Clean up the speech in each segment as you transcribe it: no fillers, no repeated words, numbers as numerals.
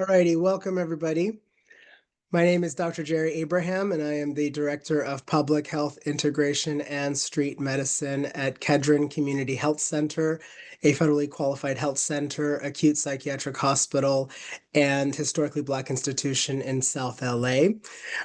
Alrighty, welcome everybody. My name is Dr. Jerry Abraham, and I am the Director of Public Health Integration and Street Medicine at Kedren Community Health Center, a federally qualified health center, acute psychiatric hospital, and historically Black institution in South LA.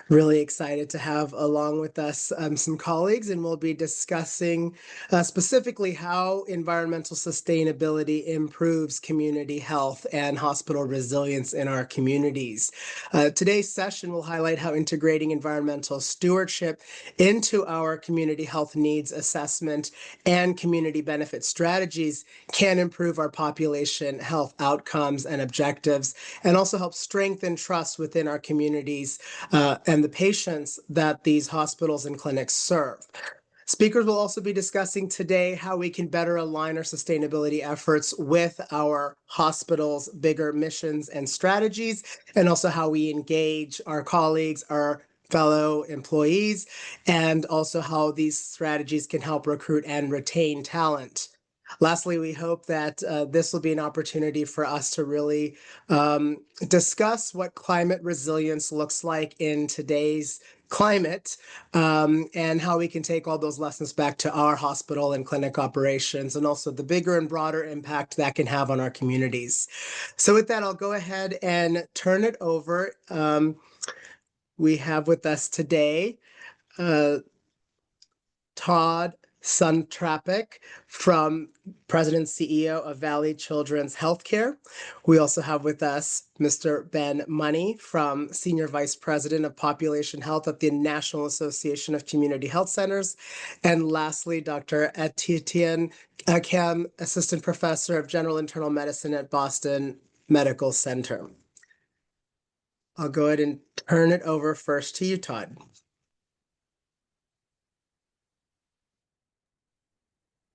Really excited to have along with us some colleagues, and we'll be discussing specifically how environmental sustainability improves community health and hospital resilience in our communities. Today's session will highlight how integrating environmental stewardship into our community health needs assessment and community benefit strategies can improve our population health outcomes and objectives, and also help strengthen trust within our communities and the patients that these hospitals and clinics serve. Speakers will also be discussing today how we can better align our sustainability efforts with our hospital's bigger missions and strategies, and also how we engage our colleagues, our fellow employees, and also how these strategies can help recruit and retain talent. Lastly, we hope that this will be an opportunity for us to really discuss what climate resilience looks like in today's climate, and how we can take all those lessons back to our hospital and clinic operations, and also the bigger and broader impact that can have on our communities. So with that, I'll go ahead and turn it over. We have with us today Todd Suntrapak, from President and CEO of Valley Children's Healthcare. We also have with us Mr. Ben Money, from Senior Vice President of Population Health at the National Association of Community Health Centers. And lastly, Dr. Eftitan Akam, Assistant Professor of General Internal Medicine at Boston Medical Center. I'll go ahead and turn it over first to you, Todd.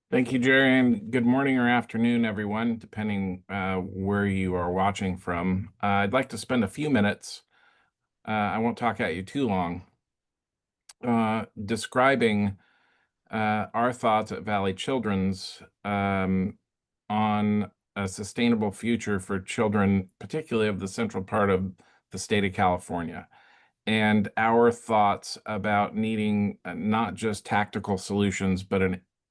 Thank you, Jerry, and good morning or afternoon, everyone, depending where you are watching from. I'd like to spend a few minutes, I won't talk at you too long, describing our thoughts at Valley Children's on a sustainable future for children, particularly of the central part of the state of California, and our thoughts about needing not just tactical solutions, but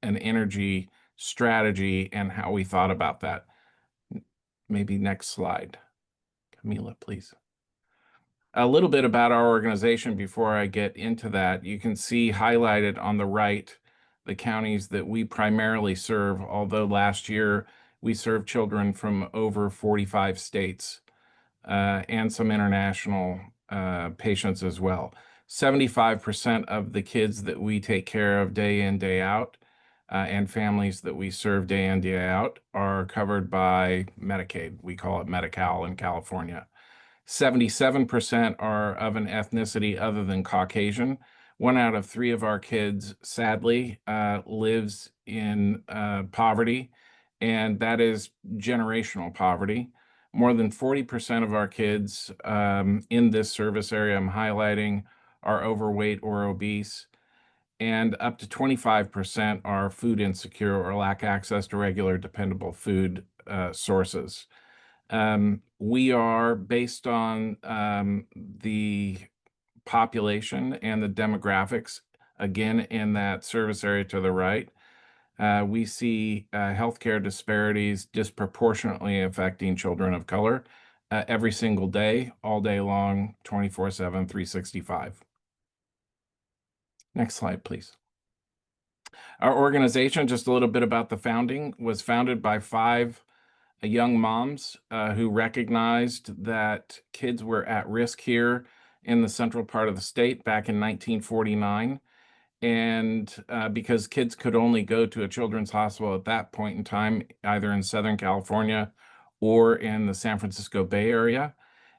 an energy strategy and how we thought about that. Maybe next slide. Camila, please. A little bit about our organization before I get into that. You can see highlighted on the right the counties that we primarily serve, although last year we served children from over 45 states and some international patients as well. 75% of the kids that we take care of day in, day out, and families that we serve day in, day out are covered by Medicaid. We call it Medi-Cal in California. 77% are of an ethnicity other than Caucasian. 1 out of 3 of our kids, sadly, lives in poverty, and that is generational poverty. More than 40% of our kids in this service area I'm highlighting are overweight or obese, and up to 25% are food insecure or lack access to regular, dependable food sources. We are based on the population and the demographics, again, in that service area to the right. We see healthcare disparities disproportionately affecting children of color every single day, all day long, 24/7, 365. Next slide, please. Our organization, just a little bit about the founding, was founded by 5 young moms who recognized that kids were at risk here in the central part of the state back in 1949. And because kids could only go to a children's hospital at that point in time, either in Southern California or in the San Francisco Bay Area.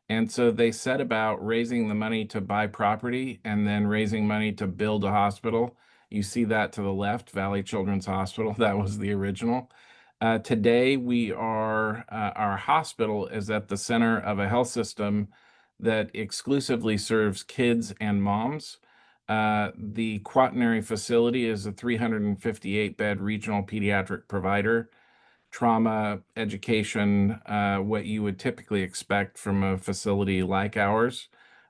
And so they set about raising the money to buy property and then raising money to build a hospital. You see that to the left, Valley Children's Hospital. That was the original. Today, our hospital is at the center of a health system that exclusively serves kids and moms. The quaternary facility is a 358-bed regional pediatric provider trauma, education, what you would typically expect from a facility like ours,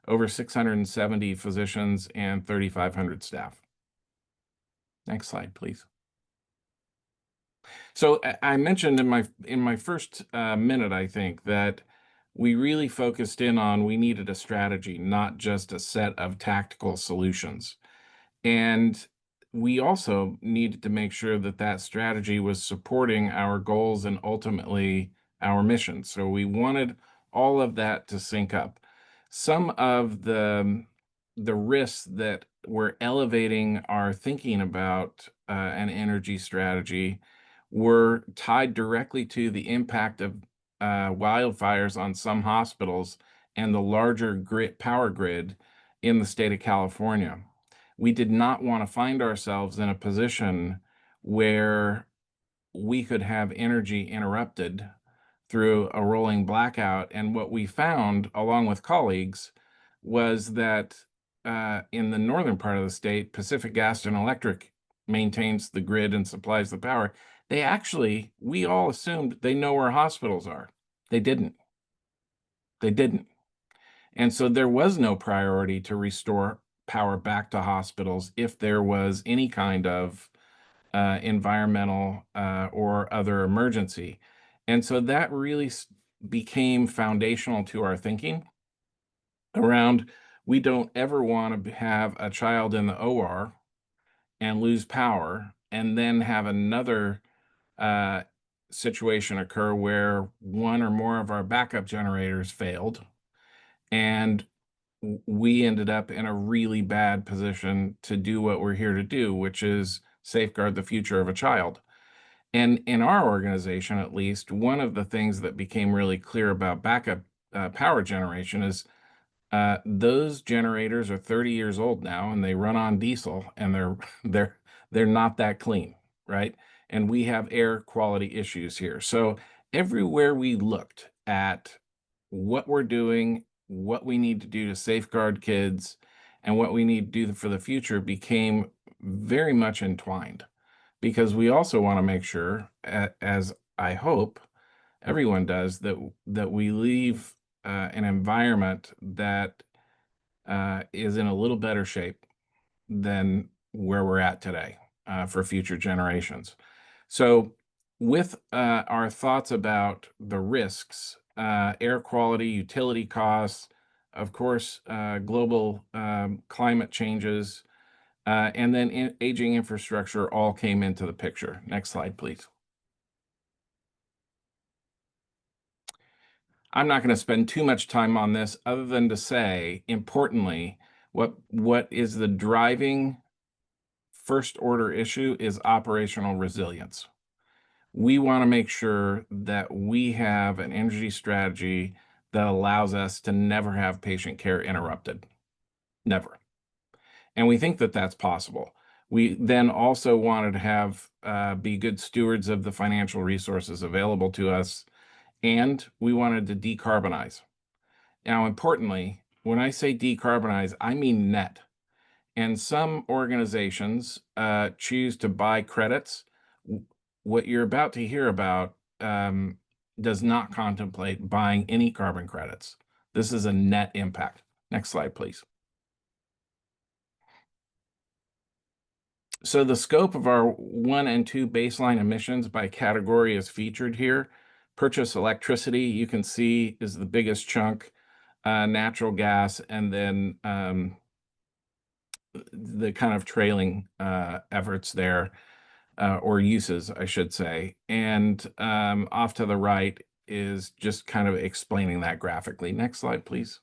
over 670 physicians and 3,500 staff. Next slide, please. So I mentioned in my first minute, I think, that we really focused in on we needed a strategy, not just a set of tactical solutions. And we also needed to make sure that that strategy was supporting our goals and ultimately our mission. So we wanted all of that to sync up. Some of the risks that were elevating our thinking about an energy strategy were tied directly to the impact of wildfires on some hospitals and the larger power grid in the state of California. We did not want to find ourselves in a position where we could have energy interrupted through a rolling blackout. And what we found, along with colleagues, was that in the northern part of the state, Pacific Gas and Electric maintains the grid and supplies the power. We all assumed they know where hospitals are. They didn't. They didn't. And so there was no priority to restore power back to hospitals if there was any kind of environmental or other emergency. And so that really became foundational to our thinking around we don't ever want to have a child in the OR and lose power and then have another uh, situation occur where one or more of our backup generators failed and we ended up in a really bad position to do what we're here to do, which is safeguard the future of a child. And in our organization, at least, one of the things that became really clear about backup power generation is those generators are 30 years old now, and they run on diesel, and they're they're not that clean, right? And we have air quality issues here. So everywhere we looked at what we're doing, what we need to do to safeguard kids, and what we need to do for the future became very much entwined because we also want to make sure, as I hope everyone does, that we leave an environment that is in a little better shape than where we're at today for future generations. So, with our thoughts about the risks, air quality, utility costs, of course, global climate changes, and then aging infrastructure all came into the picture. Next slide, please. I'm not going to spend too much time on this other than to say, importantly, what is the driving first order issue is operational resilience. We want to make sure that we have an energy strategy that allows us to never have patient care interrupted. Never. And we think that that's possible. We then also wanted to have be good stewards of the financial resources available to us, and we wanted to decarbonize. Now, importantly, when I say decarbonize, I mean net. And some organizations choose to buy credits. What you're about to hear about does not contemplate buying any carbon credits. This is a net impact. Next slide, please. So the scope of our 1 and 2 baseline emissions by category is featured here. Purchase electricity, you can see, is the biggest chunk, natural gas, and then the kind of trailing efforts there, or uses, I should say. And off to the right is just kind of explaining that graphically. Next slide, please.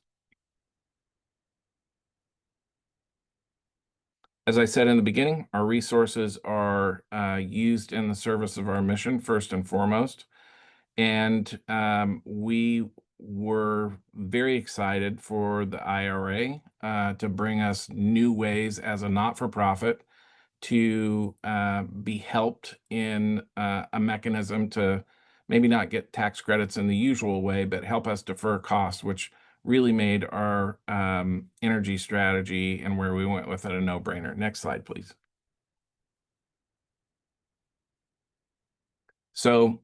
As I said in the beginning, our resources are used in the service of our mission, first and foremost. And we were very excited for the IRA to bring us new ways as a not-for-profit to be helped in a mechanism to maybe not get tax credits in the usual way, but help us defer costs, which really made our energy strategy and where we went with it a no-brainer. Next slide, please. So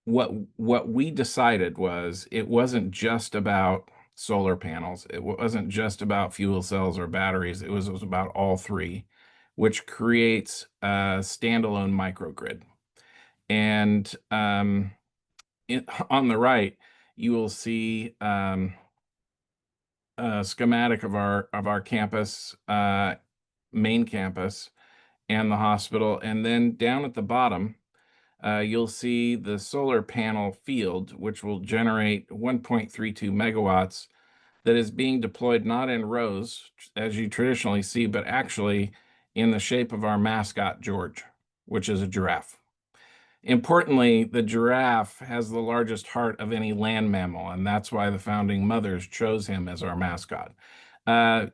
what we decided was it wasn't just about solar panels. It wasn't just about fuel cells or batteries. It was about all three, which creates a standalone microgrid. And on the right, you will see a schematic of our campus, main campus, and the hospital. And then down at the bottom, you'll see the solar panel field, which will generate 1.32 megawatts that is being deployed not in rows, as you traditionally see, but actually in the shape of our mascot, George, which is a giraffe. Importantly, the giraffe has the largest heart of any land mammal, and that's why the founding mothers chose him as our mascot.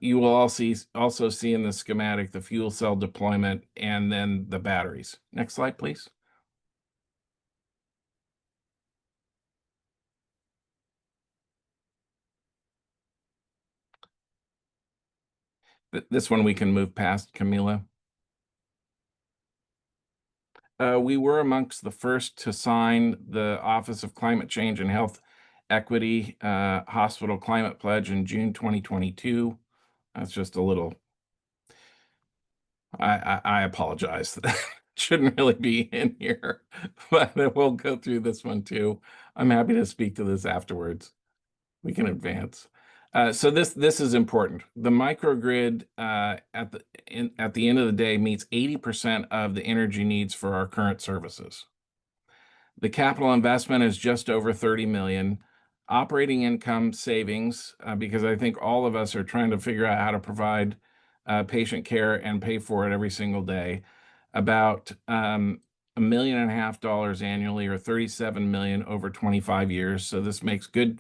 You will also see in the schematic the fuel cell deployment and then the batteries. Next slide, please. This one we can move past, Camila. We were amongst the first to sign the Office of Climate Change and Health Equity Hospital Climate Pledge in June 2022. That's just a little, I apologize. That shouldn't really be in here, but we'll go through this one too. I'm happy to speak to this afterwards. We can advance. So this is important. The microgrid at the end of the day meets 80% of the energy needs for our current services. The capital investment is just over 30 million. Operating income savings, because I think all of us are trying to figure out how to provide patient care and pay for it every single day. About $1.5 million annually, or 37 million over 25 years. So this makes good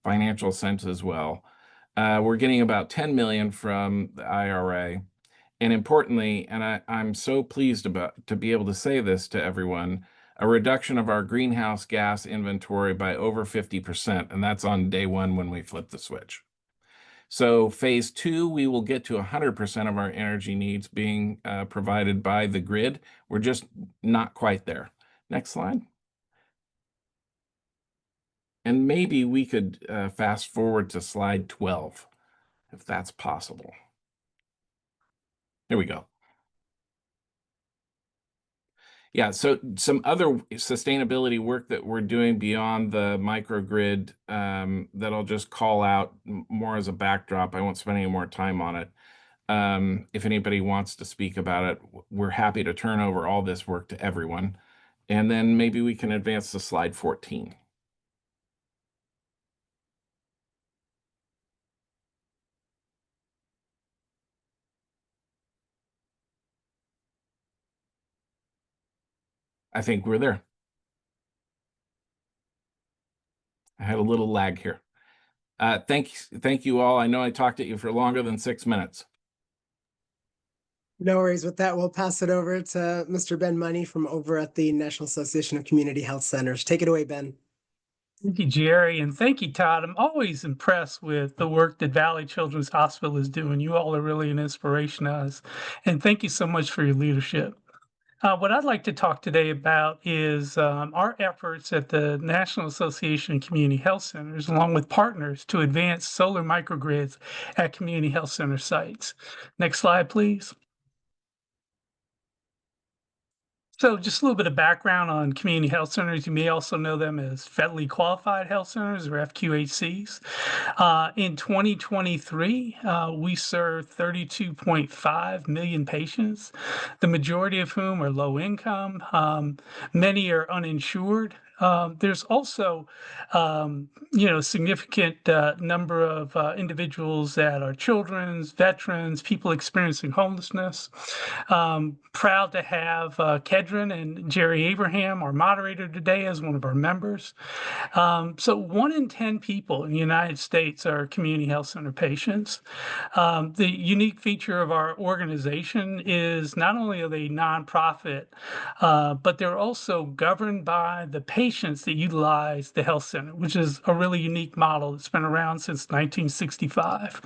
financial sense as well. We're getting about 10 million from the IRA. And importantly, and I'm so pleased to be able to say this to everyone, a reduction of our greenhouse gas inventory by over 50%, and that's on day one when we flip the switch. So phase two, we will get to 100% of our energy needs being provided by the grid. We're just not quite there. Next slide. And maybe we could fast forward to slide 12, if that's possible. There we go. Yeah, so some other sustainability work that we're doing beyond the microgrid that I'll just call out more as a backdrop. I won't spend any more time on it. If anybody wants to speak about it, we're happy to turn over all this work to everyone. And then maybe we can advance to slide 14. I think we're there. I had a little lag here. Thank you all. I know I talked at you for longer than 6 minutes. No worries with that. We'll pass it over to Mr. Ben Money from over at the National Association of Community Health Centers. Take it away, Ben. Thank you, Jerry, and thank you, Todd. I'm always impressed with the work that Valley Children's Hospital is doing. You all are really an inspiration to us, and thank you so much for your leadership. What I'd like to talk today about is our efforts at the National Association of Community Health Centers, along with partners, to advance solar microgrids at community health center sites. Next slide, please. So just a little bit of background on community health centers. You may also know them as federally qualified health centers, or FQHCs. In 2023, we served 32.5 million patients, the majority of whom are low income. Many are uninsured. There's also, significant number of individuals that are children, veterans, people experiencing homelessness. Proud to have Kedren and Jerry Abraham, our moderator today, as one of our members. So 1 in 10 people in the United States are community health center patients. The unique feature of our organization is not only are they nonprofit, but they're also governed by the patients that utilize the health center, which is a really unique model that's been around since 1965.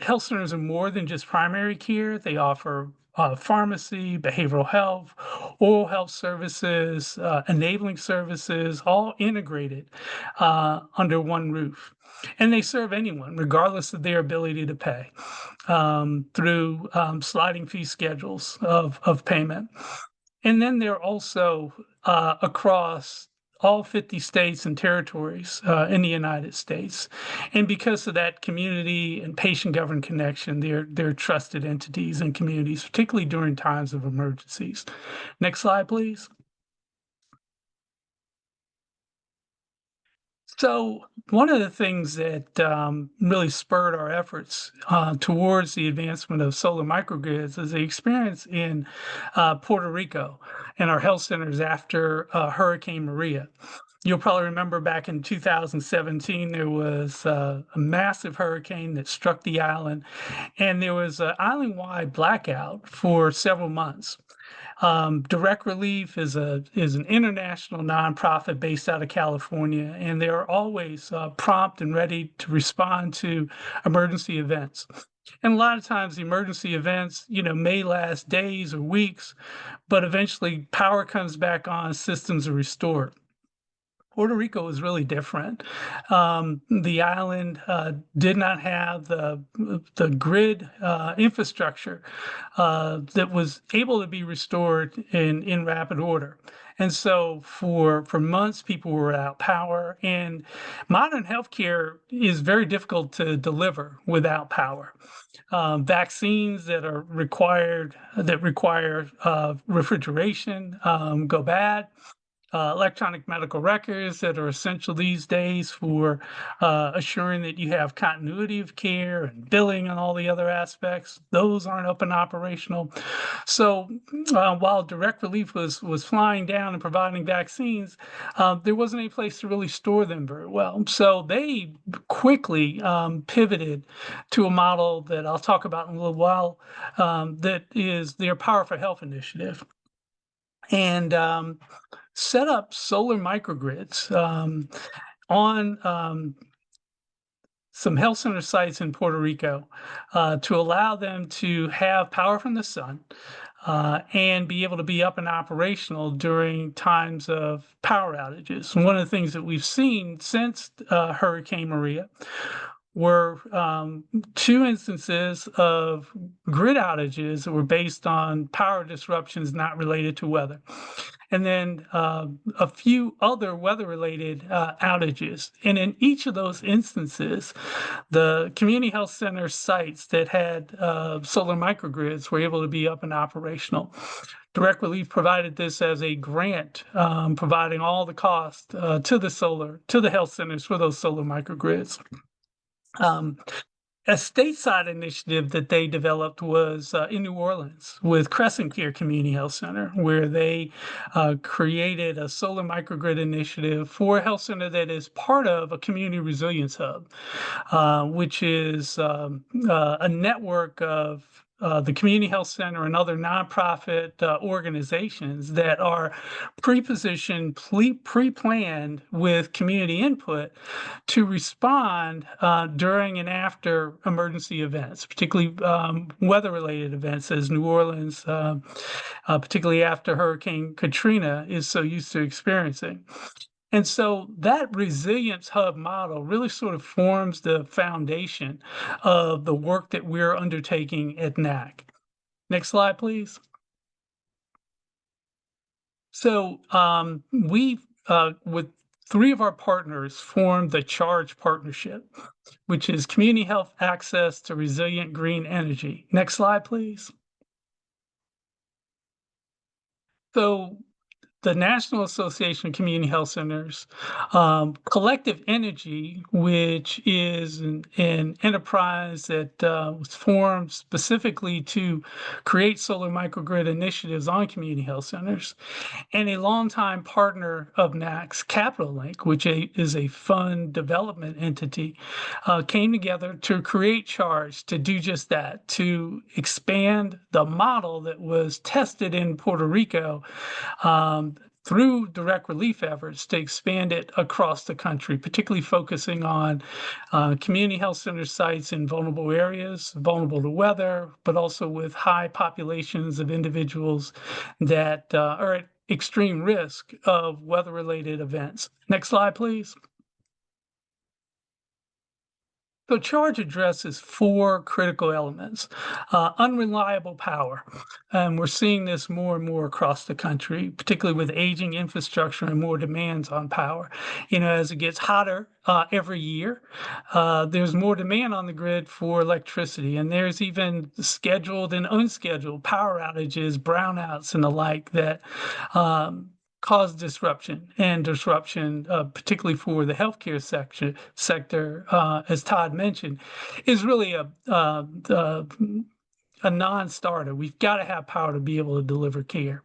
Health centers are more than just primary care. They offer pharmacy, behavioral health, oral health services, enabling services, all integrated under one roof. And they serve anyone, regardless of their ability to pay, through sliding fee schedules of payment. And then they're also across all 50 states and territories in the United States. And because of that community and patient-governed connection, they're trusted entities and communities, particularly during times of emergencies. Next slide, please. So one of the things that really spurred our efforts towards the advancement of solar microgrids is the experience in Puerto Rico and our health centers after Hurricane Maria. You'll probably remember back in 2017, there was a massive hurricane that struck the island, and there was an island-wide blackout for several months. Direct Relief is an international nonprofit based out of California, and they are always prompt and ready to respond to emergency events. And a lot of times, the emergency events, may last days or weeks, but eventually power comes back on, systems are restored. Puerto Rico was really different. The island did not have the grid infrastructure that was able to be restored in rapid order. And so for months, people were without power. And modern healthcare is very difficult to deliver without power. Vaccines that are required, that require refrigeration, go bad. Electronic medical records that are essential these days for assuring that you have continuity of care and billing and all the other aspects. Those aren't up and operational. So while Direct Relief was flying down and providing vaccines, there wasn't any place to really store them very well. So they quickly pivoted to a model that I'll talk about in a little while, that is their Power for Health initiative. And set up solar microgrids on some health center sites in Puerto Rico to allow them to have power from the sun and be able to be up and operational during times of power outages. And one of the things that we've seen since Hurricane Maria were two instances of grid outages that were based on power disruptions not related to weather. And then a few other weather-related outages. And in each of those instances, the community health center sites that had solar microgrids were able to be up and operational. Direct Relief provided this as a grant, providing all the cost to the health centers for those solar microgrids. A stateside initiative that they developed was in New Orleans with Crescent Care Community Health Center, where they created a solar microgrid initiative for a health center that is part of a community resilience hub, which is a network of the Community Health Center and other nonprofit organizations that are pre-positioned, pre-planned with community input to respond during and after emergency events, particularly weather-related events, as New Orleans, particularly after Hurricane Katrina, is so used to experiencing. And so that resilience hub model really sort of forms the foundation of the work that we're undertaking at NAC. Next slide, please. So we've, with three of our partners, formed the CHARGE partnership, which is Community Health Access to Resilient Green Energy. Next slide, please. So the National Association of Community Health Centers, Collective Energy, which is an enterprise that was formed specifically to create solar microgrid initiatives on community health centers, and a longtime partner of NAC's, Capital Link, which is a fund development entity, came together to create CHARGE to do just that, to expand the model that was tested in Puerto Rico through direct relief efforts to expand it across the country, particularly focusing on community health center sites in vulnerable areas, vulnerable to weather, but also with high populations of individuals that are at extreme risk of weather-related events. Next slide, please. So charge addresses 4 critical elements. Unreliable power. And we're seeing this more and more across the country, particularly with aging infrastructure and more demands on power. As it gets hotter every year, there's more demand on the grid for electricity. And there's even scheduled and unscheduled power outages, brownouts, and the like that cause disruption, particularly for the healthcare sector, as Todd mentioned, is really a non-starter. We've got to have power to be able to deliver care.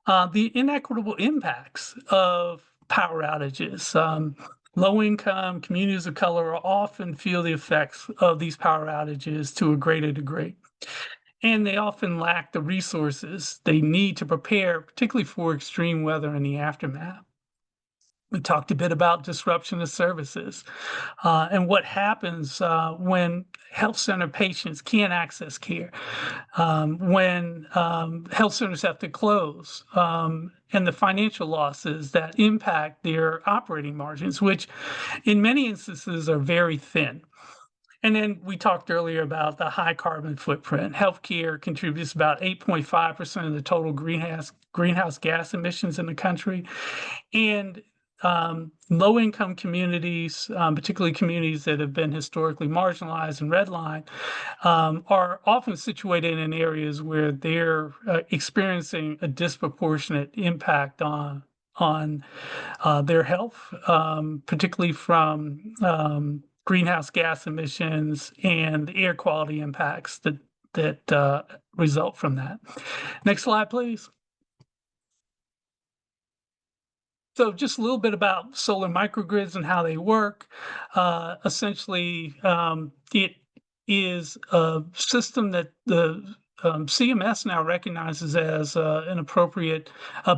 The inequitable impacts of power outages. Low-income communities of color often feel the effects of these power outages to a greater degree. And they often lack the resources they need to prepare, particularly for extreme weather and the aftermath. We talked a bit about disruption of services and what happens when health center patients can't access care, when health centers have to close, and the financial losses that impact their operating margins, which in many instances are very thin. And then we talked earlier about the high carbon footprint. Healthcare contributes about 8.5% of the total greenhouse gas emissions in the country. And low-income communities, particularly communities that have been historically marginalized and redlined, are often situated in areas where they're experiencing a disproportionate impact on their health, particularly from greenhouse gas emissions and the air quality impacts that result from that. Next slide, please. So just a little bit about solar microgrids and how they work. Essentially, it is a system that the CMS now recognizes as an appropriate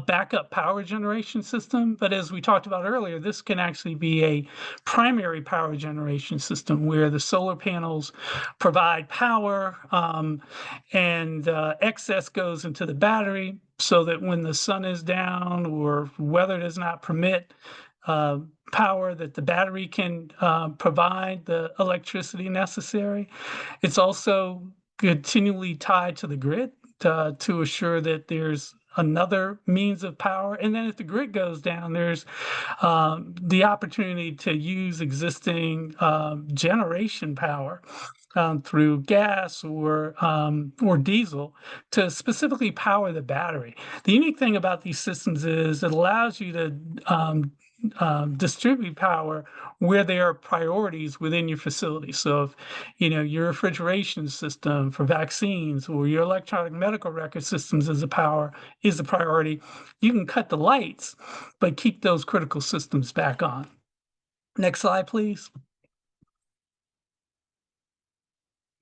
backup power generation system. But as we talked about earlier, this can actually be a primary power generation system where the solar panels provide power and excess goes into the battery so that when the sun is down or weather does not permit power, that the battery can provide the electricity necessary. It's also continually tied to the grid to assure that there's another means of power. And then if the grid goes down, there's the opportunity to use existing generation power through gas or diesel to specifically power the battery. The unique thing about these systems is it allows you to distribute power where there are priorities within your facility. So if your refrigeration system for vaccines or your electronic medical record systems is a priority, you can cut the lights, but keep those critical systems back on. Next slide, please.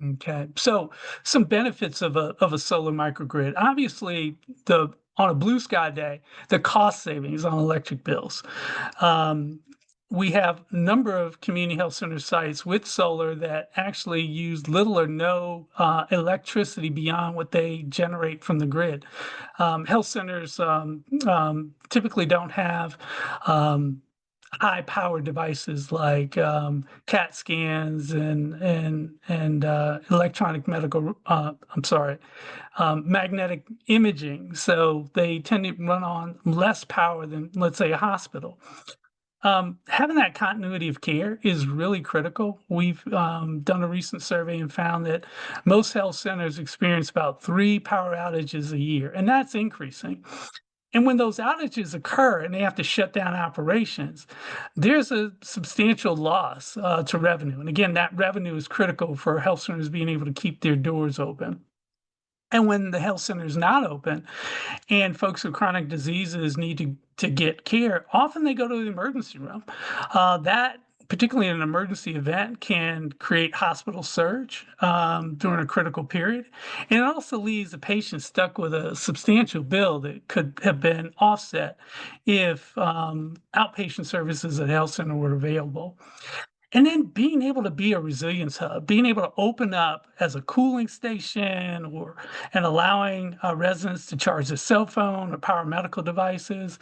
Okay, so some benefits of a solar microgrid. Obviously, on a blue sky day, the cost savings on electric bills. We have a number of community health center sites with solar that actually use little or no electricity beyond what they generate from the grid. Health centers typically don't have high power devices like CAT scans and electronic medical, magnetic imaging. So they tend to run on less power than, let's say, a hospital. Having that continuity of care is really critical. We've done a recent survey and found that most health centers experience about 3 power outages a year, and that's increasing. And when those outages occur and they have to shut down operations, there's a substantial loss to revenue. And again, that revenue is critical for health centers being able to keep their doors open. And when the health center is not open and folks with chronic diseases need to get care, often they go to the emergency room. That particularly in an emergency event, can create hospital surge during a critical period. And it also leaves the patient stuck with a substantial bill that could have been offset if outpatient services at health center were available. And then being able to be a resilience hub, being able to open up as a cooling station or and allowing residents to charge their cell phone or power medical devices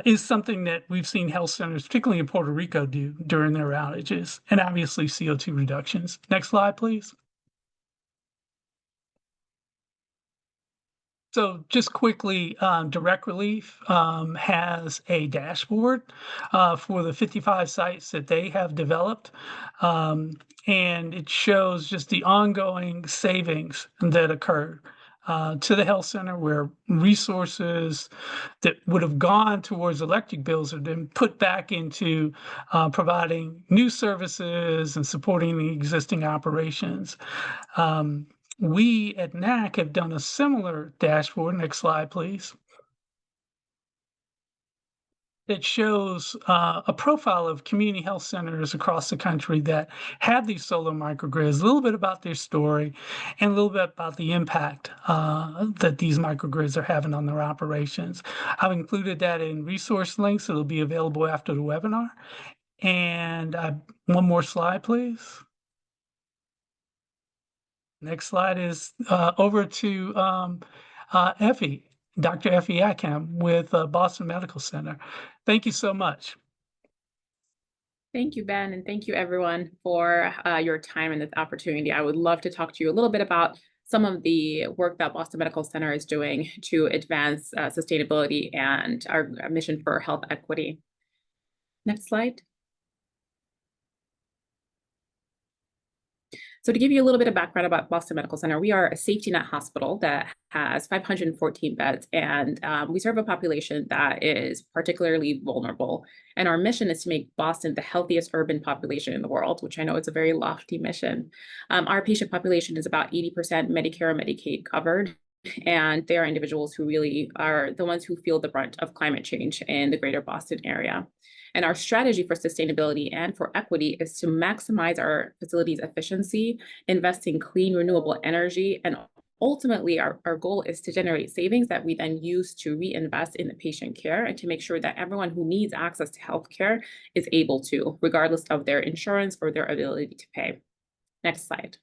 is something that we've seen health centers, particularly in Puerto Rico, do during their outages, and obviously CO2 reductions. Next slide, please. So just quickly, Direct Relief has a dashboard for the 55 sites that they have developed. And it shows just the ongoing savings that occurred to the health center, where resources that would have gone towards electric bills have been put back into providing new services and supporting the existing operations. We at NAC have done a similar dashboard. Next slide, please. It shows a profile of community health centers across the country that have these solar microgrids, a little bit about their story, and a little bit about the impact that these microgrids are having on their operations. I've included that in resource links. It'll be available after the webinar. And one more slide, please. Next slide is over to Effie, Dr. Eftitan Akam with Boston Medical Center. Thank you so much. Thank you, Ben, and thank you everyone for your time and this opportunity. I would love to talk to you a little bit about some of the work that Boston Medical Center is doing to advance sustainability and our mission for health equity. Next slide. So to give you a little bit of background about Boston Medical Center, we are a safety net hospital that has 514 beds, and we serve a population that is particularly vulnerable. And our mission is to make Boston the healthiest urban population in the world, which I know is a very lofty mission. Our patient population is about 80% Medicare and Medicaid covered, and they are individuals who really are the ones who feel the brunt of climate change in the greater Boston area. And our strategy for sustainability and for equity is to maximize our facilities' efficiency, invest in clean, renewable energy, and ultimately our goal is to generate savings that we then use to reinvest in the patient care and to make sure that everyone who needs access to healthcare is able to, regardless of their insurance or their ability to pay. Next slide.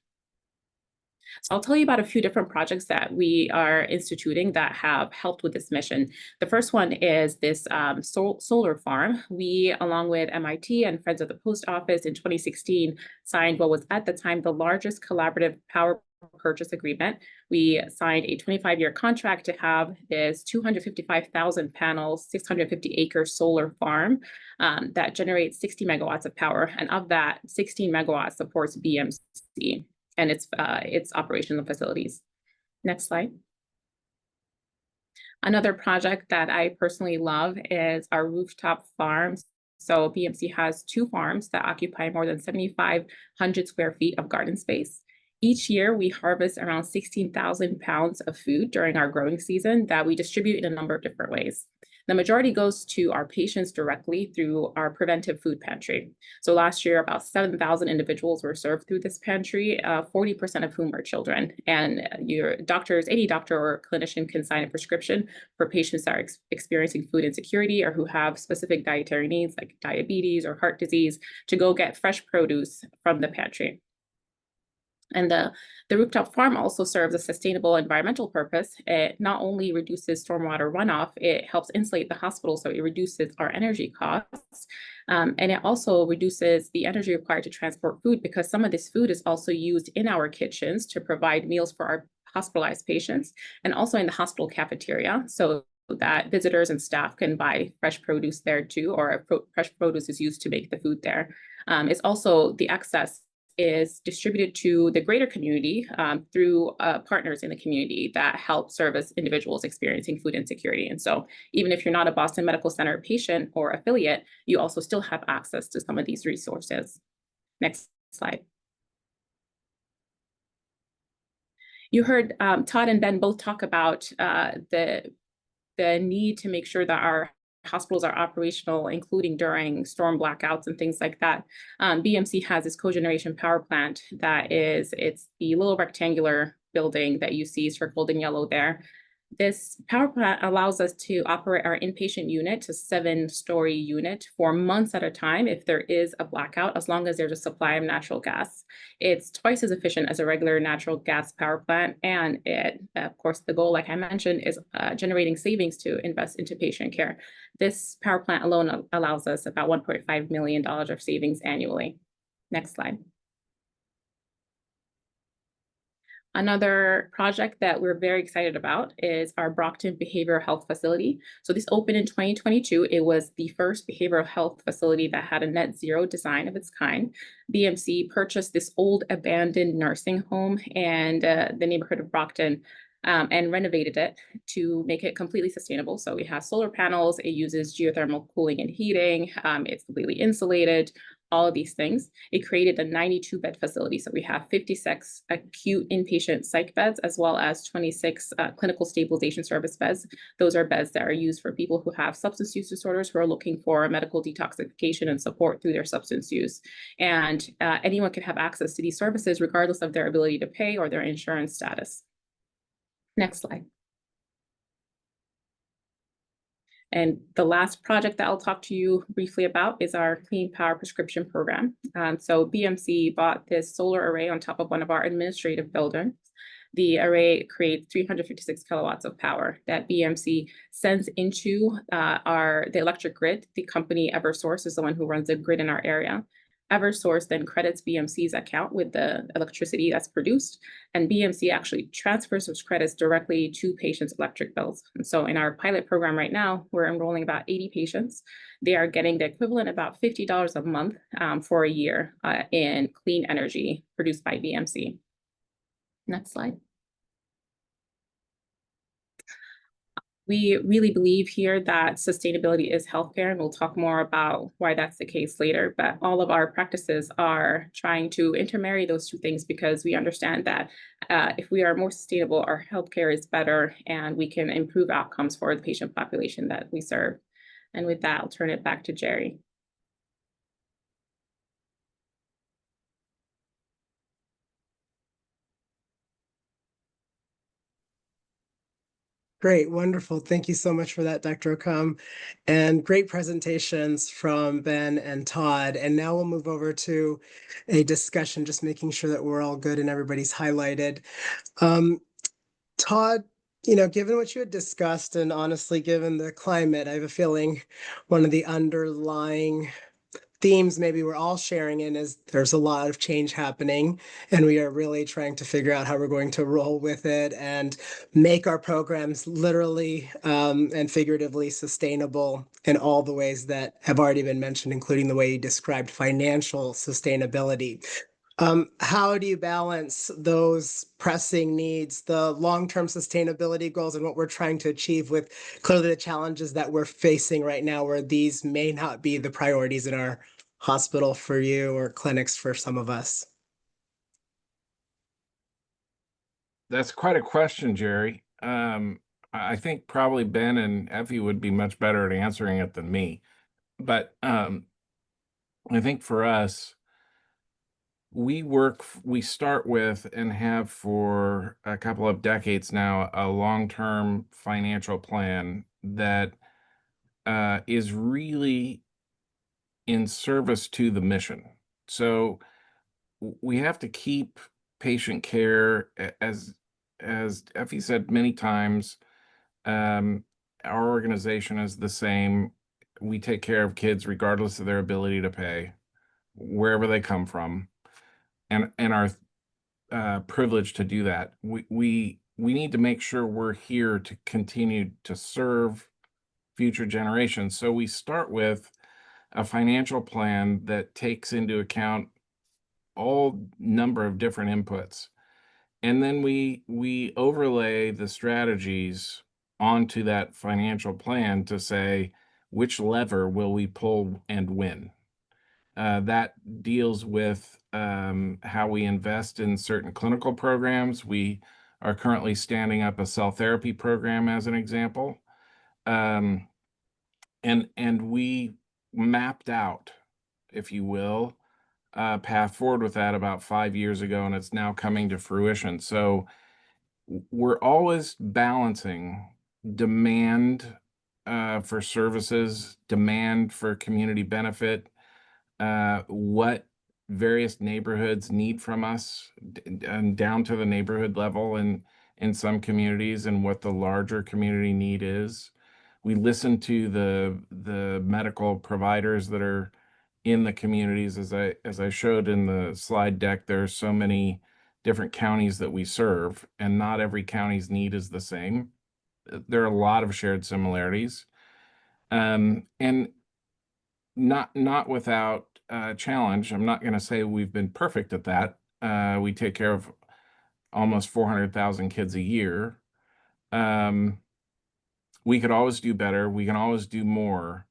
So I'll tell you about a few different projects that we are instituting that have helped with this mission. The first one is this solar farm. We, along with MIT and Friends of the Post Office in 2016, signed what was at the time the largest collaborative power purchase agreement. We signed a 25-year contract to have this 255,000 panels, 650-acre solar farm that generates 60 megawatts of power. And of that, 16 megawatts supports BMC and its operational facilities. Next slide. Another project that I personally love is our rooftop farms. So BMC has 2 farms that occupy more than 7,500 square feet of garden space. Each year, we harvest around 16,000 pounds of food during our growing season that we distribute in a number of different ways. The majority goes to our patients directly through our preventive food pantry. So last year, about 7,000 individuals were served through this pantry, 40% of whom are children. And your doctors, any doctor or clinician can sign a prescription for patients that are experiencing food insecurity or who have specific dietary needs like diabetes or heart disease to go get fresh produce from the pantry. And the rooftop farm also serves a sustainable environmental purpose. It not only reduces stormwater runoff, it helps insulate the hospital, so it reduces our energy costs. And it also reduces the energy required to transport food, because some of this food is also used in our kitchens to provide meals for our hospitalized patients and also in the hospital cafeteria, so that visitors and staff can buy fresh produce there too, or fresh produce is used to make the food there. It's also the excess is distributed to the greater community through partners in the community that help service individuals experiencing food insecurity. And so even if you're not a Boston Medical Center patient or affiliate, you also still have access to some of these resources. Next slide. You heard Todd and Ben both talk about the need to make sure that our hospitals are operational, including during storm blackouts and things like that. BMC has this cogeneration power plant it's the little rectangular building that you see circled in yellow there. This power plant allows us to operate our inpatient unit to 7-story unit for months at a time if there is a blackout, as long as there's a supply of natural gas. It's twice as efficient as a regular natural gas power plant. And of course, the goal, like I mentioned, is generating savings to invest into patient care. This power plant alone allows us about $1.5 million of savings annually. Next slide. Another project that we're very excited about is our Brockton Behavioral Health Facility. So this opened in 2022. It was the first behavioral health facility that had a net zero design of its kind. BMC purchased this old abandoned nursing home and the neighborhood of Brockton and renovated it to make it completely sustainable. So we have solar panels, it uses geothermal cooling and heating, it's completely insulated, all of these things. It created a 92-bed facility. So we have 56 acute inpatient psych beds, as well as 26 clinical stabilization service beds. Those are beds that are used for people who have substance use disorders, who are looking for medical detoxification and support through their substance use. And anyone can have access to these services regardless of their ability to pay or their insurance status. Next slide. And the last project that I'll talk to you briefly about is our Clean Power Prescription Program. So BMC bought this solar array on top of one of our administrative buildings. The array creates 356 kilowatts of power that BMC sends into the electric grid. The company Eversource is the one who runs the grid in our area. Eversource then credits BMC's account with the electricity that's produced, and BMC actually transfers those credits directly to patients' electric bills. And so in our pilot program right now, we're enrolling about 80 patients. They are getting the equivalent about $50 a month for a year in clean energy produced by BMC. Next slide. We really believe here that sustainability is healthcare, and we'll talk more about why that's the case later. But all of our practices are trying to intermarry those two things, because we understand that if we are more sustainable, our healthcare is better, and we can improve outcomes for the patient population that we serve. And with that, I'll turn it back to Jerry. Great, wonderful. Thank you so much for that, Dr. Akam, and great presentations from Ben and Todd. And now we'll move over to a discussion, just making sure that we're all good and everybody's highlighted. Todd, given what you had discussed, and honestly, given the climate, I have a feeling one of the underlying themes maybe we're all sharing in is there's a lot of change happening, and we are really trying to figure out how we're going to roll with it and make our programs literally and figuratively sustainable in all the ways that have already been mentioned, including the way you described financial sustainability. How do you balance those pressing needs, the long-term sustainability goals, and what we're trying to achieve with clearly the challenges that we're facing right now, where these may not be the priorities in our hospital for you or clinics for some of us? That's quite a question, Jerry. I think probably Ben and Effie would be much better at answering it than me. But I think for us, we start with and have for a couple of decades now a long-term financial plan that is really in service to the mission. So we have to keep patient care, as Effie said many times, our organization is the same. We take care of kids regardless of their ability to pay, wherever they come from, and are privileged to do that. We need to make sure we're here to continue to serve future generations. So we start with a financial plan that takes into account all number of different inputs. And then we overlay the strategies onto that financial plan to say, which lever will we pull and when? That deals with how we invest in certain clinical programs. We are currently standing up a cell therapy program as an example. And we mapped out, if you will, a path forward with that about 5 years ago, and it's now coming to fruition. So we're always balancing demand for services, demand for community benefit, what various neighborhoods need from us, and down to the neighborhood level in some communities, and what the larger community need is. We listen to the medical providers that are in the communities. As I showed in the slide deck, there are so many different counties that we serve, and not every county's need is the same. There are a lot of shared similarities, and not without challenge. I'm not going to say we've been perfect at that. We take care of almost 400,000 kids a year. We could always do better. We can always do more.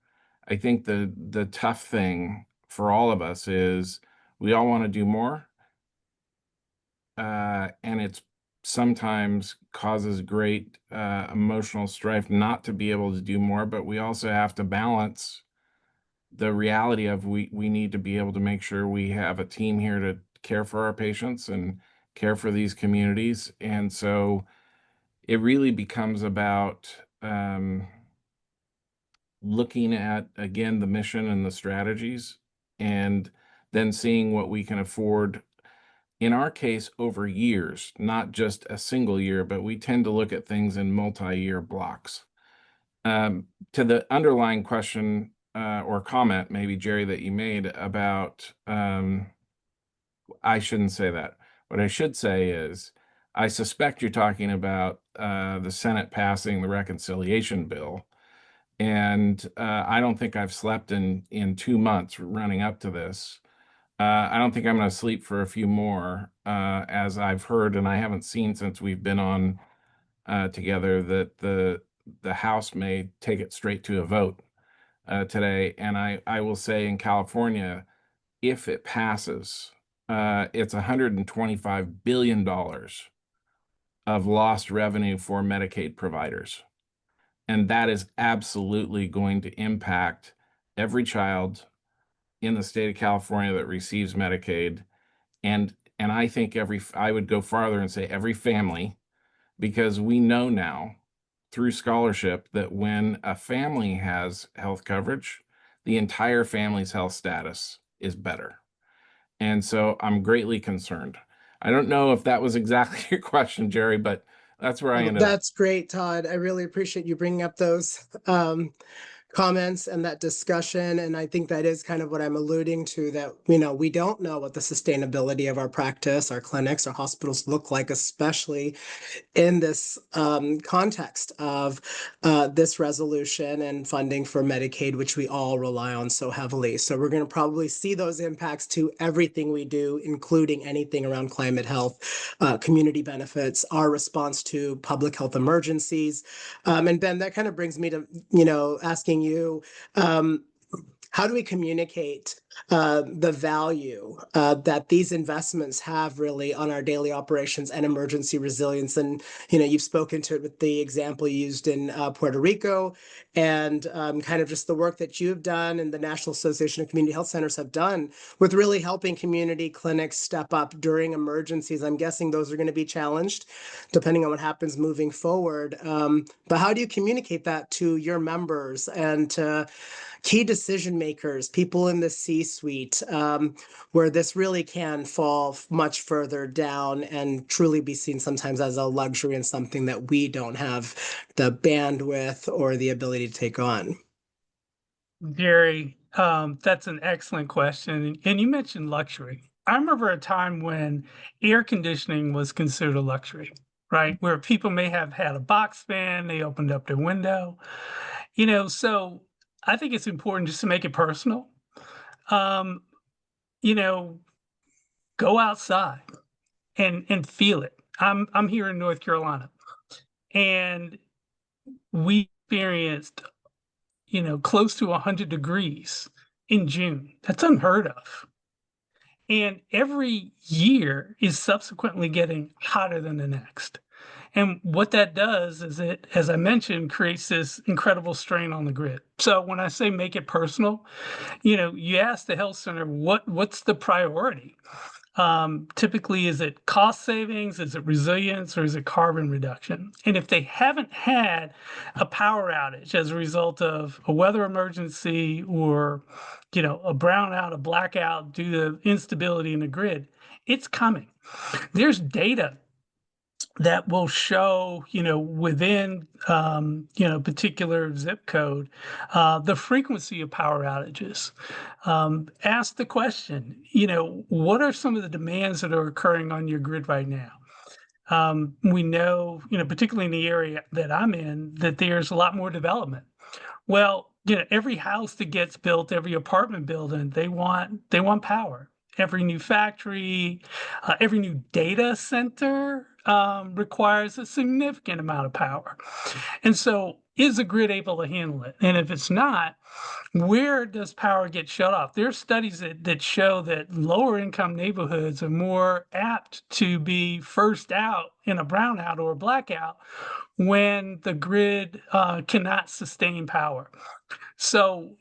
I think the tough thing for all of us is we all want to do more, and it's sometimes causes great emotional strife not to be able to do more. But we also have to balance the reality of we need to be able to make sure we have a team here to care for our patients and care for these communities. And so it really becomes about looking at, again, the mission and the strategies, and then seeing what we can afford, in our case, over years, not just a single year, but we tend to look at things in multi-year blocks. To the underlying question or comment, maybe, Jerry, that you made about, I shouldn't say that. What I should say is, I suspect you're talking about the Senate passing the reconciliation bill. And I don't think I've slept in 2 months running up to this. I don't think I'm going to sleep for a few more, as I've heard, and I haven't seen since we've been on together, that the House may take it straight to a vote today. And I will say, in California, if it passes, it's $125 billion of lost revenue for Medicaid providers. And that is absolutely going to impact every child in the state of California that receives Medicaid. And I think I would go farther and say every family, because we know now through scholarship that when a family has health coverage, the entire family's health status is better. And so I'm greatly concerned. I don't know if that was exactly your question, Jerry, but that's where I ended up. That's great, Todd. I really appreciate you bringing up those comments and that discussion. And I think that is kind of what I'm alluding to, that, we don't know what the sustainability of our practice, our clinics, our hospitals look like, especially in this context of this resolution and funding for Medicaid, which we all rely on so heavily. So we're going to probably see those impacts to everything we do, including anything around climate health, community benefits, our response to public health emergencies. And Ben, that kind of brings me to, asking you, how do we communicate the value that these investments have really on our daily operations and emergency resilience? And, you've spoken to it with the example used in Puerto Rico, and kind of just the work that you've done and the National Association of Community Health Centers have done with really helping community clinics step up during emergencies. I'm guessing those are going to be challenged depending on what happens moving forward. But how do you communicate that to your members and to key decision makers, people in the C-suite, where this really can fall much further down and truly be seen sometimes as a luxury and something that we don't have the bandwidth or the ability to take on? Gary, that's an excellent question. And you mentioned luxury. I remember a time when air conditioning was considered a luxury, right? Where people may have had a box fan, they opened up their window, so I think it's important just to make it personal. You know, go outside and feel it. I'm here in North Carolina, and we experienced, close to 100 degrees in June. That's unheard of. And every year is subsequently getting hotter than the next. And what that does is it, as I mentioned, creates this incredible strain on the grid. So when I say make it personal, you ask the health center, what's the priority? Typically, is it cost savings, is it resilience, or is it carbon reduction? And if they haven't had a power outage as a result of a weather emergency or, a brownout, a blackout due to instability in the grid, it's coming. There's data that will show, within, particular zip code, the frequency of power outages. Ask the question, what are some of the demands that are occurring on your grid right now? We know, particularly in the area that I'm in, that there's a lot more development. Well, every house that gets built, every apartment building, they want power. Every new factory, every new data center requires a significant amount of power. And so, is the grid able to handle it? And if it's not, where does power get shut off? There are studies that show that lower income neighborhoods are more apt to be first out in a brownout or a blackout when the grid cannot sustain power. So,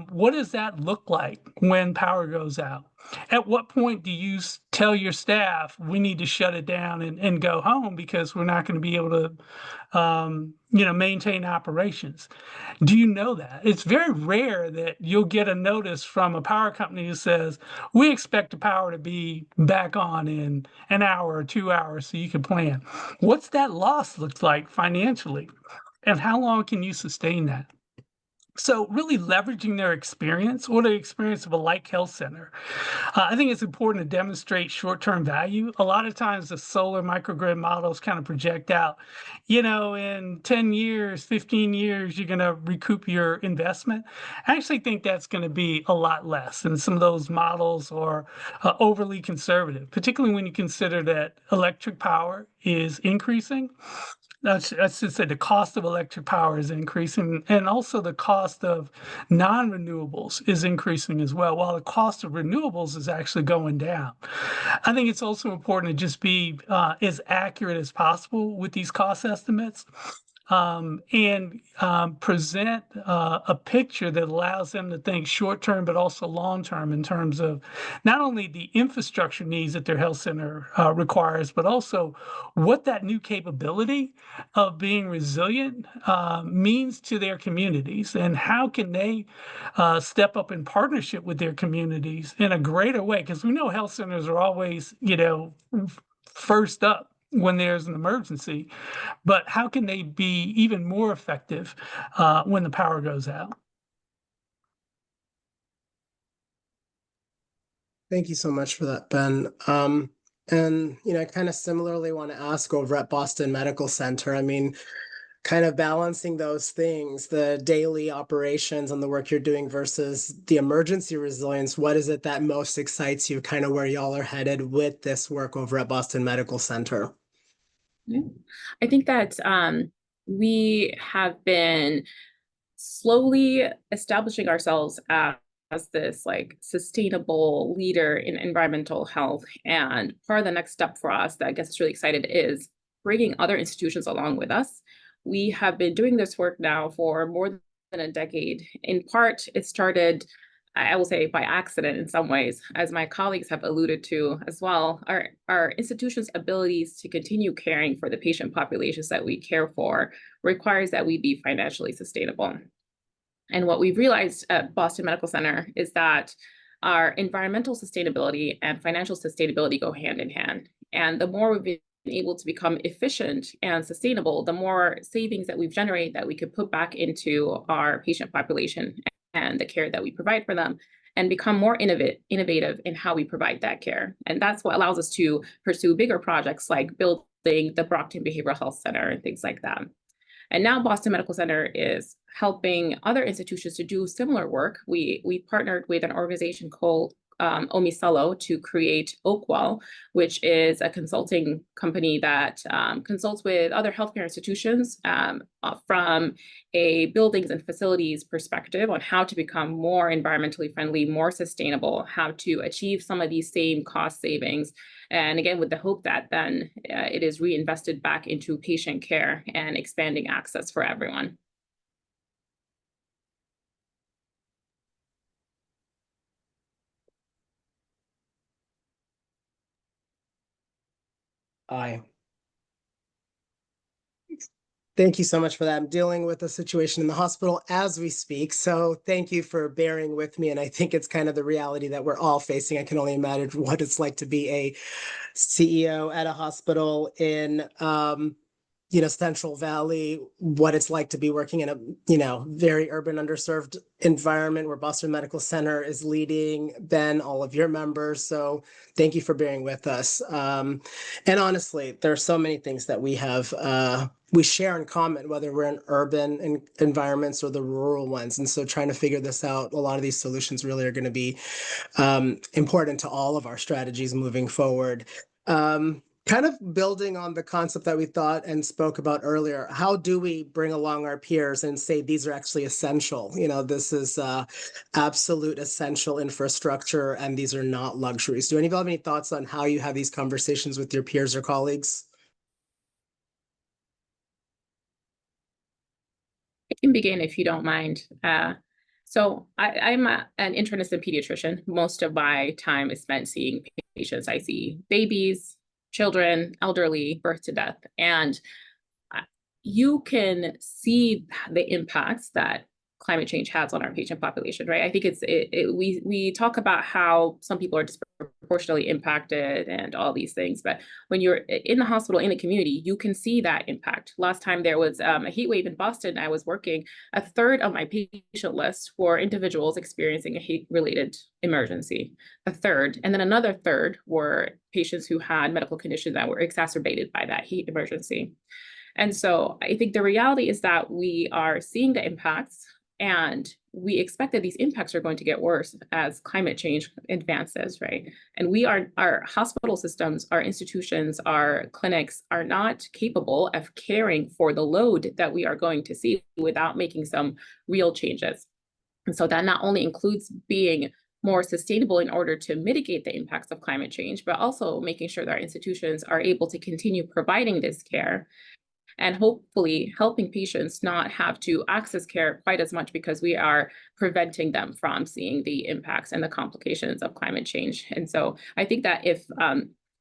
what does that look like when power goes out? At what point do you tell your staff we need to shut it down and go home because we're not going to be able to, maintain operations? Do you know that? It's very rare that you'll get a notice from a power company who says, we expect the power to be back on in an hour or 2 hours so you can plan. What's that loss look like financially? And how long can you sustain that? So really leveraging their experience or the experience of a like health center. I think it's important to demonstrate short-term value. A lot of times the solar microgrid models kind of project out, in 10 years, 15 years, you're going to recoup your investment. I actually think that's going to be a lot less. And some of those models are overly conservative, particularly when you consider that electric power is increasing. I should say the cost of electric power is increasing, and also the cost of non-renewables is increasing as well, while the cost of renewables is actually going down. I think it's also important to just be as accurate as possible with these cost estimates. And present a picture that allows them to think short term, but also long term in terms of not only the infrastructure needs that their health center requires, but also what that new capability of being resilient means to their communities, and how can they step up in partnership with their communities in a greater way? Because we know health centers are always, first up when there's an emergency, but how can they be even more effective when the power goes out? Thank you so much for that, Ben. And I kind of similarly want to ask over at Boston Medical Center. I mean, kind of balancing those things, the daily operations and the work you're doing versus the emergency resilience. What is it that most excites you, kind of where y'all are headed with this work over at Boston Medical Center? Yeah. I think that we have been slowly establishing ourselves as this sustainable leader in environmental health. And part of the next step for us that gets us really excited is bringing other institutions along with us. We have been doing this work now for more than a decade. In part, it started, I will say, by accident in some ways, as my colleagues have alluded to as well. Our institution's abilities to continue caring for the patient populations that we care for requires that we be financially sustainable. And what we've realized at Boston Medical Center is that our environmental sustainability and financial sustainability go hand in hand. And the more we've been able to become efficient and sustainable, the more savings that we've generated that we could put back into our patient population and the care that we provide for them, and become more innovative in how we provide that care. And that's what allows us to pursue bigger projects like building the Brockton Behavioral Health Center and things like that. And now Boston Medical Center is helping other institutions to do similar work. We partnered with an organization called Omicello to create Oakwall, which is a consulting company that consults with other healthcare institutions from a buildings and facilities perspective on how to become more environmentally friendly, more sustainable, how to achieve some of these same cost savings. And again, with the hope that then it is reinvested back into patient care and expanding access for everyone. Aye. Thank you so much for that. I'm dealing with a situation in the hospital as we speak. So thank you for bearing with me. And I think it's kind of the reality that we're all facing. I can only imagine what it's like to be a CEO at a hospital in Central Valley, what it's like to be working in a, very urban, underserved environment where Boston Medical Center is leading. Ben, all of your members. So thank you for bearing with us. And honestly, there are so many things that we share in common, whether we're in urban environments or the rural ones. And so trying to figure this out, a lot of these solutions really are going to be important to all of our strategies moving forward. Kind of building on the concept that we thought and spoke about earlier, how do we bring along our peers and say these are actually essential? This is absolute essential infrastructure and these are not luxuries. Do any of you have any thoughts on how you have these conversations with your peers or colleagues? I can begin if you don't mind. So I'm an internist and pediatrician. Most of my time is spent seeing patients. I see babies, children, elderly, birth to death. And you can see the impacts that climate change has on our patient population, right? I think we talk about how some people are disproportionately impacted and all these things, but when you're in the hospital, in the community, you can see that impact. Last time there was a heat wave in Boston, I was working, a third of my patient list were individuals experiencing a heat-related emergency, a third, and then another third were patients who had medical conditions that were exacerbated by that heat emergency. And so I think the reality is that we are seeing the impacts, and we expect that these impacts are going to get worse as climate change advances, right? And our hospital systems, our institutions, our clinics are not capable of caring for the load that we are going to see without making some real changes. And so that not only includes being more sustainable in order to mitigate the impacts of climate change, but also making sure that our institutions are able to continue providing this care and hopefully helping patients not have to access care quite as much because we are preventing them from seeing the impacts and the complications of climate change. And so I think that if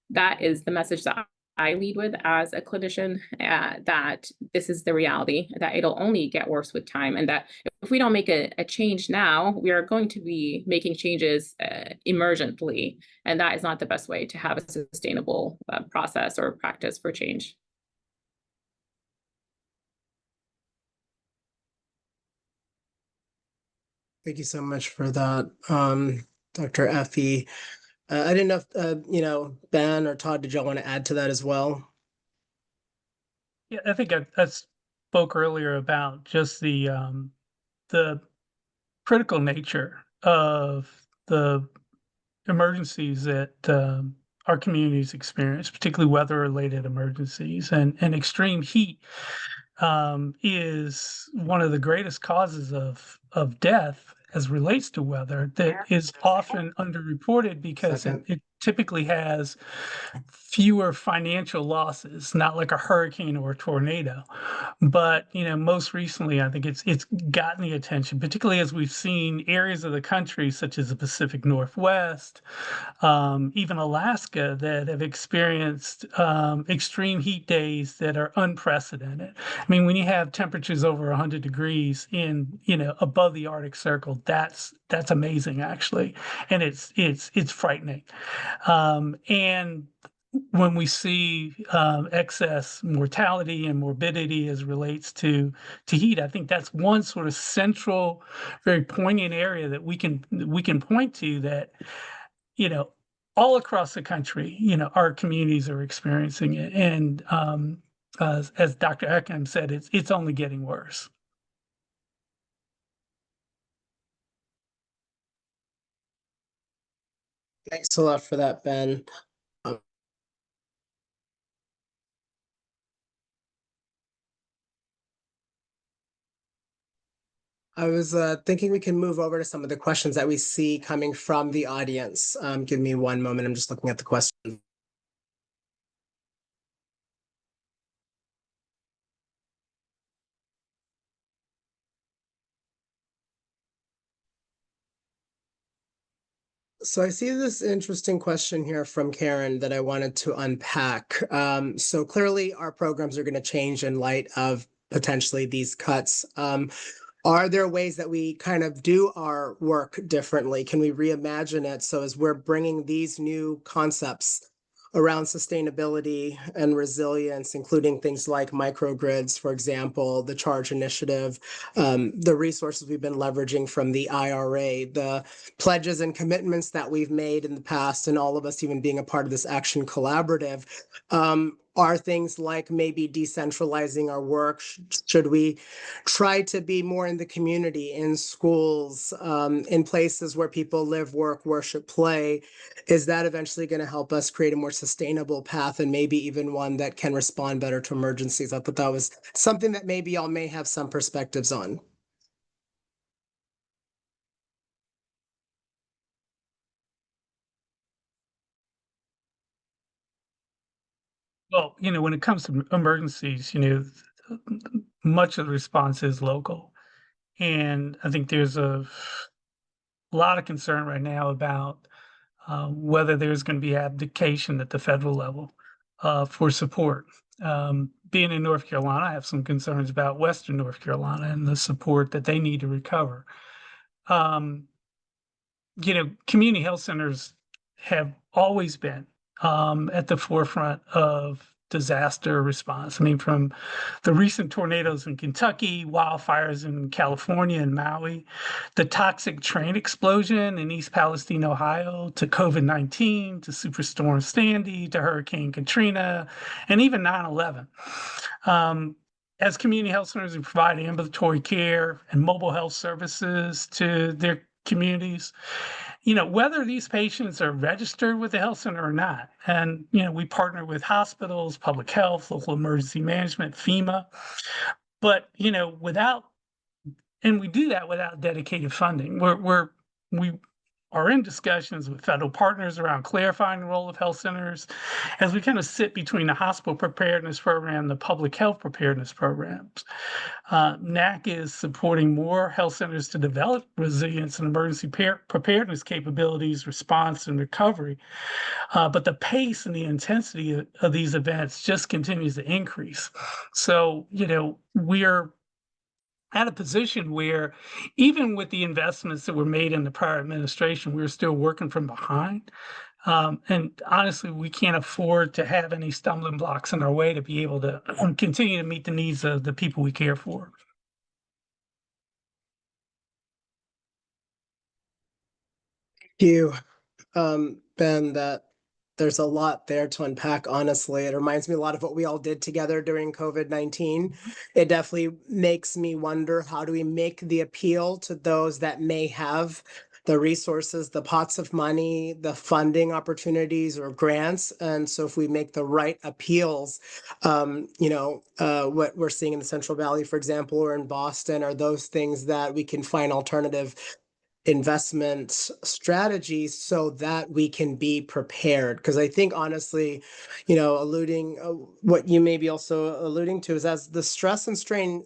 that is the message that I lead with as a clinician, that this is the reality, that it'll only get worse with time, and that if we don't make a change now, we are going to be making changes emergently, and that is not the best way to have a sustainable process or practice for change. Thank you so much for that, Dr. Effie. I didn't know if, Ben or Todd, did y'all want to add to that as well? Yeah, I think I spoke earlier about just the critical nature of the emergencies that our communities experience, particularly weather-related emergencies, and extreme heat is one of the greatest causes of death as relates to weather that is often underreported because it typically has fewer financial losses, not like a hurricane or a tornado. But most recently, I think it's gotten the attention, particularly as we've seen areas of the country such as the Pacific Northwest, even Alaska, that have experienced extreme heat days that are unprecedented. I mean, when you have temperatures over 100 degrees in above the Arctic Circle, that's amazing actually, and it's frightening. And when we see excess mortality and morbidity as relates to heat, I think that's one sort of central, very poignant area that we can point to that, all across the country, our communities are experiencing it. And as Dr. Akam said, it's only getting worse. Thanks a lot for that, Ben. I was thinking we can move over to some of the questions that we see coming from the audience. Give me one moment. I'm just looking at the questions. So I see this interesting question here from Karen that I wanted to unpack. So clearly our programs are going to change in light of potentially these cuts. Are there ways that we kind of do our work differently? Can we reimagine it so as we're bringing these new concepts around sustainability and resilience, including things like microgrids, for example, the Charge Initiative, the resources we've been leveraging from the IRA, the pledges and commitments that we've made in the past, and all of us even being a part of this action collaborative, are things like maybe decentralizing our work? Should we try to be more in the community, in schools, in places where people live, work, worship, play? Is that eventually going to help us create a more sustainable path and maybe even one that can respond better to emergencies? I thought that was something that maybe y'all may have some perspectives on. Well, when it comes to emergencies, much of the response is local. And I think there's a lot of concern right now about whether there's going to be abdication at the federal level for support. Being in North Carolina, I have some concerns about Western North Carolina and the support that they need to recover. Community health centers have always been at the forefront of disaster response. I mean, from the recent tornadoes in Kentucky, wildfires in California and Maui, the toxic train explosion in East Palestine, Ohio, to COVID-19, to Superstorm Sandy, to Hurricane Katrina, and even 9/11. As community health centers, we provide ambulatory care and mobile health services to their communities, whether these patients are registered with the health center or not. And, we partner with hospitals, public health, local emergency management, FEMA. But, and we do that without dedicated funding. We are in discussions with federal partners around clarifying the role of health centers as we kind of sit between the hospital preparedness program and the public health preparedness programs. NAC is supporting more health centers to develop resilience and emergency preparedness capabilities, response, and recovery. But the pace and the intensity of these events just continues to increase. So, we're at a position where even with the investments that were made in the prior administration, we're still working from behind. And honestly, we can't afford to have any stumbling blocks in our way to be able to continue to meet the needs of the people we care for. Thank you, Ben, that there's a lot there to unpack, honestly. It reminds me a lot of what we all did together during COVID-19. It definitely makes me wonder, how do we make the appeal to those that may have the resources, the pots of money, the funding opportunities or grants? And so if we make the right appeals, what we're seeing in the Central Valley, for example, or in Boston, are those things that we can find alternative investment strategies so that we can be prepared. Because I think, honestly, alluding what you may be also alluding to is, as the stress and strain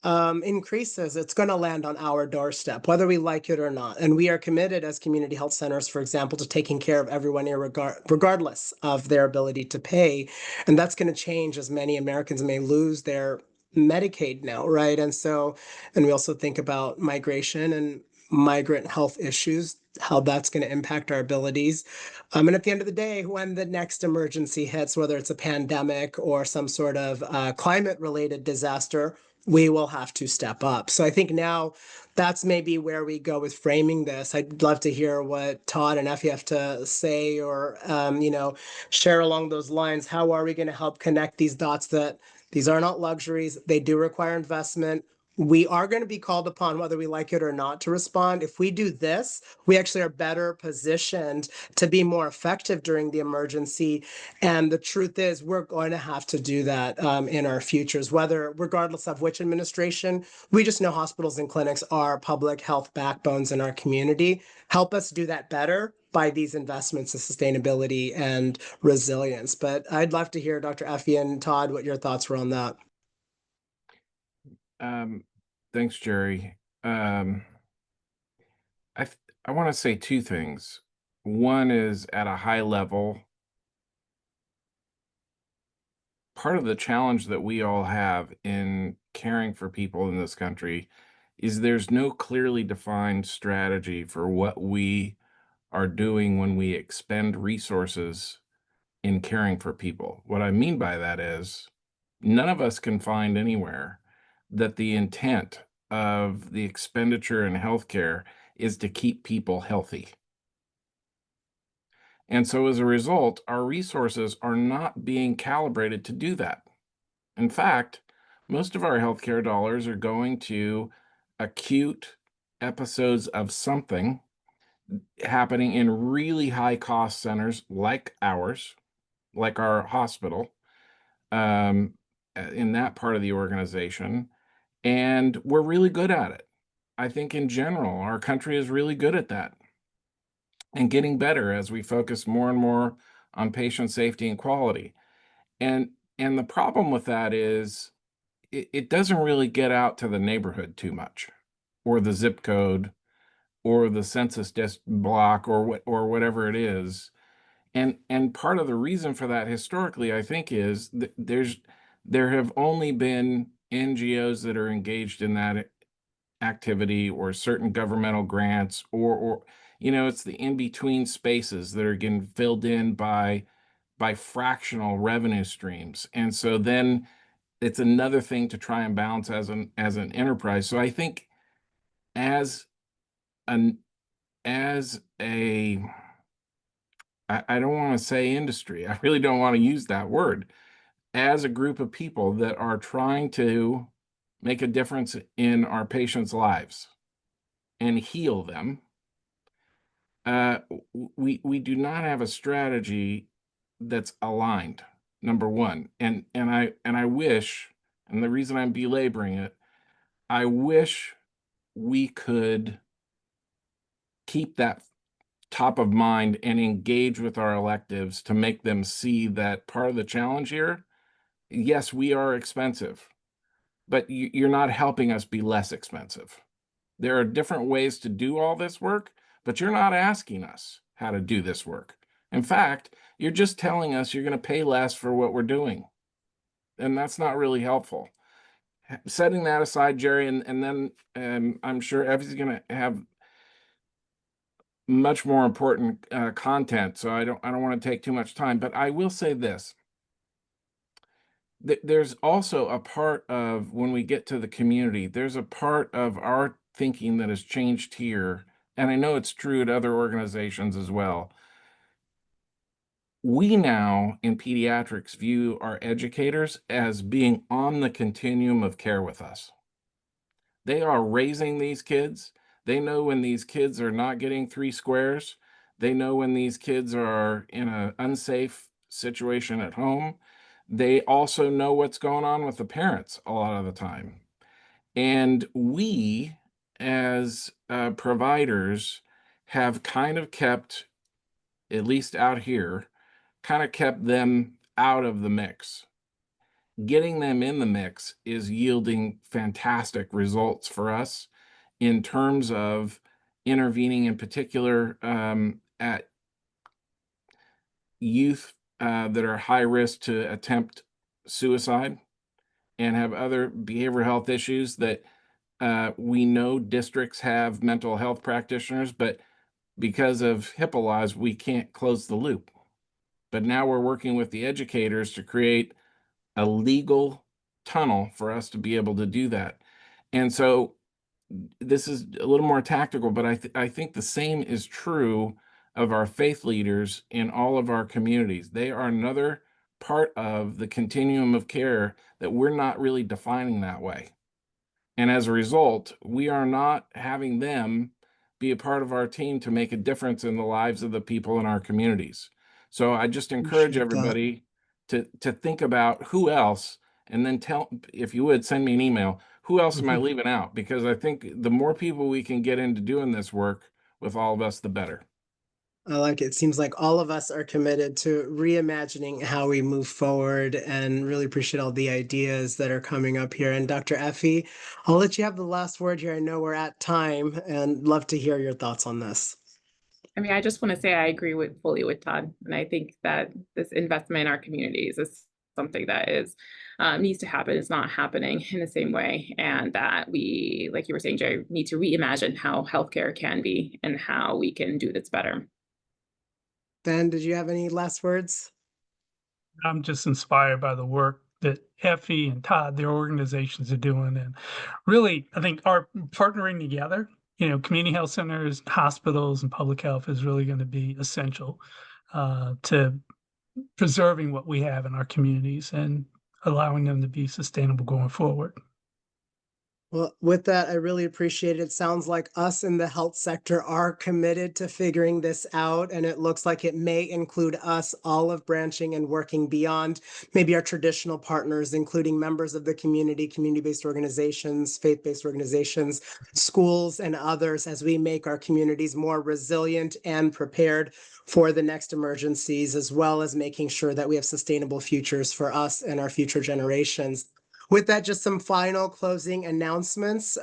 increases, it's going to land on our doorstep, whether we like it or not. And we are committed as community health centers, for example, to taking care of everyone regardless of their ability to pay. And that's going to change as many Americans may lose their Medicaid now, right? And we also think about migration and migrant health issues, how that's going to impact our abilities. And at the end of the day, when the next emergency hits, whether it's a pandemic or some sort of climate-related disaster, we will have to step up. So I think now that's maybe where we go with framing this. I'd love to hear what Todd and Effie have to say, or share along those lines. How are we going to help connect these dots, that these are not luxuries, they do require investment? we are going to be called upon, whether we like it or not, to respond. If we do this, we actually are better positioned to be more effective during the emergency. And the truth is, we're going to have to do that in our futures, whether regardless of which administration. We just know hospitals and clinics are public health backbones in our community. Help us do that better by these investments in sustainability and resilience. But I'd love to hear, Dr. Effie and Todd, what your thoughts were on that. Thanks, Jerry. I want to say two things. One is at a high level, part of the challenge that we all have in caring for people in this country is there's no clearly defined strategy for what we are doing when we expend resources in caring for people. What I mean by that is none of us can find anywhere that the intent of the expenditure in healthcare is to keep people healthy. And so as a result, our resources are not being calibrated to do that. In fact, most of our healthcare dollars are going to acute episodes of something happening in really high cost centers like ours, like our hospital, in that part of the organization. And we're really good at it. I think in general, our country is really good at that and getting better as we focus more and more on patient safety and quality. And the problem with that is it doesn't really get out to the neighborhood too much, or the zip code, or the census block, or whatever it is. And part of the reason for that historically, I think, is that there have only been NGOs that are engaged in that activity, or certain governmental grants, or it's the in-between spaces that are getting filled in by fractional revenue streams. And so then it's another thing to try and balance as an enterprise. So I think as an as a I don't want to say industry. I really don't want to use that word. As a group of people that are trying to make a difference in our patients' lives and heal them, we do not have a strategy that's aligned. Number one, and I wish, and the reason I'm belaboring it, I wish we could keep that top of mind and engage with our electives to make them see that part of the challenge here, yes, we are expensive, but you're not helping us be less expensive. There are different ways to do all this work, but you're not asking us how to do this work. In fact, you're just telling us you're going to pay less for what we're doing. And that's not really helpful. Setting that aside, Jerry, and then I'm sure Evie's going to have much more important content, so I don't want to take too much time, but I will say this. There's also a part of, when we get to the community, there's a part of our thinking that has changed here, and I know it's true at other organizations as well. We now in pediatrics view our educators as being on the continuum of care with us. They are raising these kids. They know when these kids are not getting 3 squares. They know when these kids are in an unsafe situation at home. They also know what's going on with the parents a lot of the time. And we, as providers, have kind of kept, at least out here, kind of kept them out of the mix. Getting them in the mix is yielding fantastic results for us in terms of intervening, in particular at youth that are high risk to attempt suicide and have other behavioral health issues that we know districts have mental health practitioners, but because of HIPAA laws, we can't close the loop. But now we're working with the educators to create a legal tunnel for us to be able to do that. And so this is a little more tactical, but I think the same is true of our faith leaders in all of our communities. They are another part of the continuum of care that we're not really defining that way. And as a result, we are not having them be a part of our team to make a difference in the lives of the people in our communities. So I just encourage Appreciate that. everybody to think about who else, and then tell, if you would, send me an email. Who else am I leaving out? Because I think the more people we can get into doing this work with all of us, the better. I like it. It seems like all of us are committed to reimagining how we move forward, and really appreciate all the ideas that are coming up here. And Dr. Effie, I'll let you have the last word here. I know we're at time and love to hear your thoughts on this. I mean, I just want to say I agree fully with Todd, and I think that this investment in our communities is something that is needs to happen. It's not happening in the same way, and that we, like you were saying, Jerry, need to reimagine how healthcare can be and how we can do this better. Ben, did you have any last words? I'm just inspired by the work that Effie and Todd, their organizations are doing. And really, I think our partnering together, community health centers, hospitals, and public health is really going to be essential to preserving what we have in our communities and allowing them to be sustainable going forward. Well, with that, I really appreciate it. It sounds like us in the health sector are committed to figuring this out, and it looks like it may include us olive branching and working beyond maybe our traditional partners, including members of the community, community-based organizations, faith-based organizations, schools, and others, as we make our communities more resilient and prepared for the next emergencies, as well as making sure that we have sustainable futures for us and our future generations. With that, just some final closing announcements.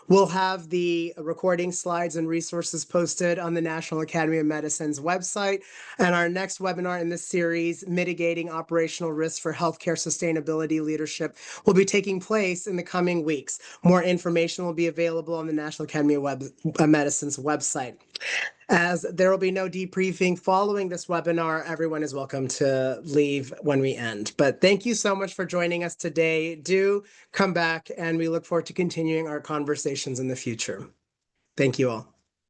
We'll have the recording slides and resources posted on the National Academy of Medicine's website. And our next webinar in this series, Mitigating Operational Risks for Healthcare Sustainability Leadership, will be taking place in the coming weeks. More information will be available on the National Academy of Medicine's website. As there will be no debriefing following this webinar, everyone is welcome to leave when we end. But thank you so much for joining us today. Do come back, and we look forward to continuing our conversations in the future. Thank you all.